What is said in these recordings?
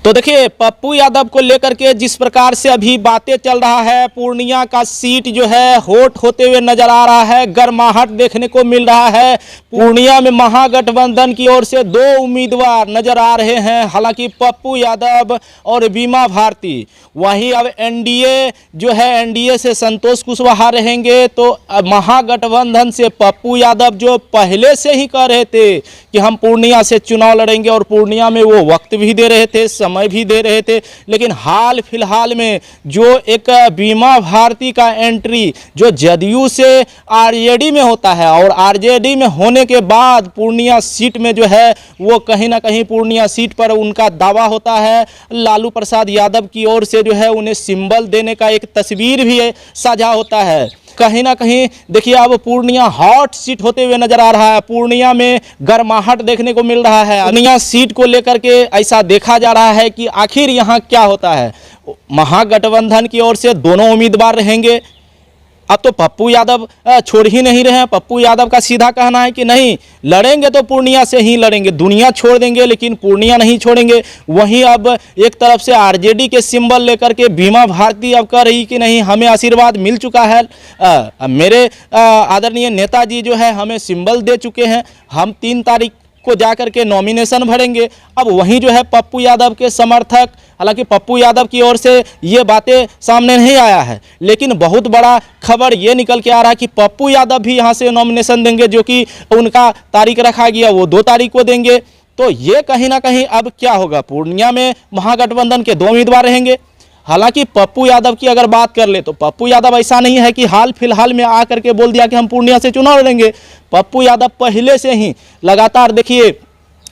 तो देखिए, पप्पू यादव को लेकर के जिस प्रकार से अभी बातें चल रहा है, पूर्णिया का सीट जो है हॉट होते हुए नजर आ रहा है, गर्माहट देखने को मिल रहा है। पूर्णिया में महागठबंधन की ओर से दो उम्मीदवार नजर आ रहे हैं, हालांकि पप्पू यादव और बीमा भारती। वहीं अब एनडीए जो है, एनडीए से संतोष कुशवाहा रहेंगे। तो महागठबंधन से पप्पू यादव जो पहले से ही कह रहे थे कि हम पूर्णिया से चुनाव लड़ेंगे, और पूर्णिया में वो वक्त भी दे रहे थे, समय भी दे रहे थे। लेकिन हाल फिलहाल में जो एक बीमा भारती का एंट्री जो जदयू से आरजेडी में होता है, और आरजेडी में होने के बाद पूर्णिया सीट में जो है वो कहीं ना कहीं पूर्णिया सीट पर उनका दावा होता है। लालू प्रसाद यादव की ओर से जो है उन्हें सिंबल देने का एक तस्वीर भी साझा होता है। कहीं ना कहीं देखिए, अब पूर्णिया हॉट सीट होते हुए नजर आ रहा है। पूर्णिया में गर्माहट देखने को मिल रहा है। पूर्णिया सीट को लेकर के ऐसा देखा जा रहा है कि आखिर यहाँ क्या होता है। महागठबंधन की ओर से दोनों उम्मीदवार रहेंगे। अब तो पप्पू यादव छोड़ ही नहीं रहे हैं। पप्पू यादव का सीधा कहना है कि नहीं, लड़ेंगे तो पूर्णिया से ही लड़ेंगे, दुनिया छोड़ देंगे लेकिन पूर्णिया नहीं छोड़ेंगे। वहीं अब एक तरफ से आरजेडी के सिंबल लेकर के बीमा भारती अब कह रही कि नहीं, हमें आशीर्वाद मिल चुका है, मेरे आदरणीय नेताजी जो है हमें सिंबल दे चुके हैं, हम 3 तारीख को जाकर के नॉमिनेशन भरेंगे। अब वहीं जो है पप्पू यादव के समर्थक, हालांकि पप्पू यादव की ओर से ये बातें सामने नहीं आया है, लेकिन बहुत बड़ा खबर ये निकल के आ रहा है कि पप्पू यादव भी यहाँ से नॉमिनेशन देंगे, जो कि उनका तारीख रखा गया वो 2 तारीख को देंगे। तो ये कहीं ना कहीं अब क्या होगा, पूर्णिया में महागठबंधन के 2 उम्मीदवार रहेंगे। हालांकि पप्पू यादव की अगर बात कर ले तो पप्पू यादव ऐसा नहीं है कि हाल फिलहाल में आकर के बोल दिया कि हम पूर्णिया से चुनाव लड़ेंगे। पप्पू यादव पहले से ही लगातार, देखिए,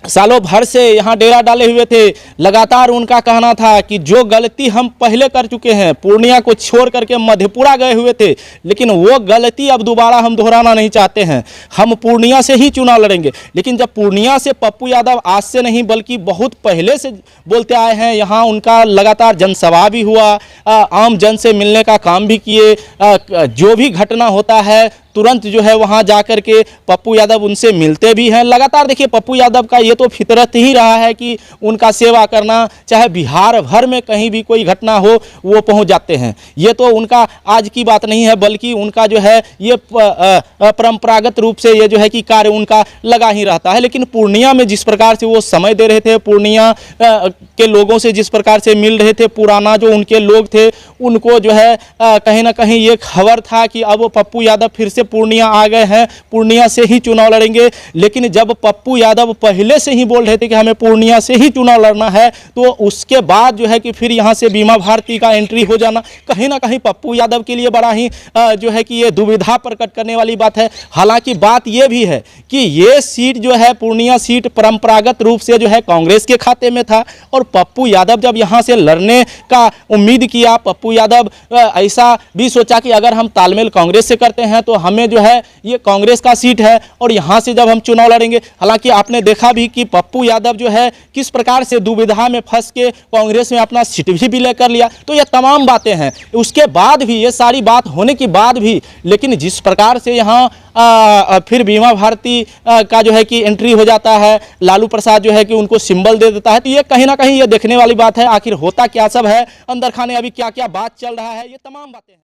सालों भर से यहाँ डेरा डाले हुए थे। लगातार उनका कहना था कि जो गलती हम पहले कर चुके हैं, पूर्णिया को छोड़ करके मधेपुरा गए हुए थे, लेकिन वो गलती अब दोबारा हम दोहराना नहीं चाहते हैं, हम पूर्णिया से ही चुनाव लड़ेंगे। लेकिन जब पूर्णिया से पप्पू यादव आज से नहीं बल्कि बहुत पहले से बोलते आए हैं, यहाँ उनका लगातार जनसभा भी हुआ, आम जन से मिलने का काम भी किए, जो भी घटना होता है तुरंत जो है वहाँ जाकर के पप्पू यादव उनसे मिलते भी हैं। लगातार देखिए, पप्पू यादव का ये तो फितरत ही रहा है कि उनका सेवा करना, चाहे बिहार भर में कहीं भी कोई घटना हो वो पहुँच जाते हैं। ये तो उनका आज की बात नहीं है, बल्कि उनका जो है ये परंपरागत रूप से ये जो है कि कार्य उनका लगा ही रहता है। लेकिन पूर्णिया में जिस प्रकार से वो समय दे रहे थे, पूर्णिया के लोगों से जिस प्रकार से मिल रहे थे, पुराना जो उनके लोग थे उनको जो है कहीं ना कहीं ये खबर था कि अब पप्पू यादव फिर से पूर्णिया आ गए हैं, पूर्णिया से ही चुनाव लड़ेंगे। लेकिन जब पप्पू यादव पहले से ही बोल रहे थे कि हमें पूर्णिया से ही चुनाव लड़ना है, तो उसके बाद जो है कि फिर यहाँ से बीमा भारती का एंट्री हो जाना कहीं ना कहीं पप्पू यादव के लिए बड़ा ही जो है कि ये दुविधा प्रकट करने वाली बात है। हालांकि बात ये भी है कि ये सीट जो है, पूर्णिया सीट परंपरागत रूप से जो है कांग्रेस के खाते में था, और पप्पू यादव जब यहाँ से लड़ने का उम्मीद किया, पप्पू यादव ऐसा भी सोचा कि अगर हम तालमेल कांग्रेस से करते हैं तो हमें जो है ये कांग्रेस का सीट है और यहाँ से जब हम चुनाव लड़ेंगे। हालांकि आपने देखा भी कि पप्पू यादव जो है किस प्रकार से दुविधा में फंस के कांग्रेस में अपना सीट भी लेकर लिया। तो ये तमाम बातें हैं, उसके बाद भी, ये सारी बात होने के बाद भी, लेकिन जिस प्रकार से यहाँ फिर बीमा भारती का जो है कि एंट्री हो जाता है, लालू प्रसाद जो है कि उनको सिंबल दे देता है, तो ये कहीं ना कहीं ये देखने वाली बात है, आखिर होता क्या सब है अंदर खाने, अभी क्या क्या बात चल रहा है, ये तमाम बातें हैं।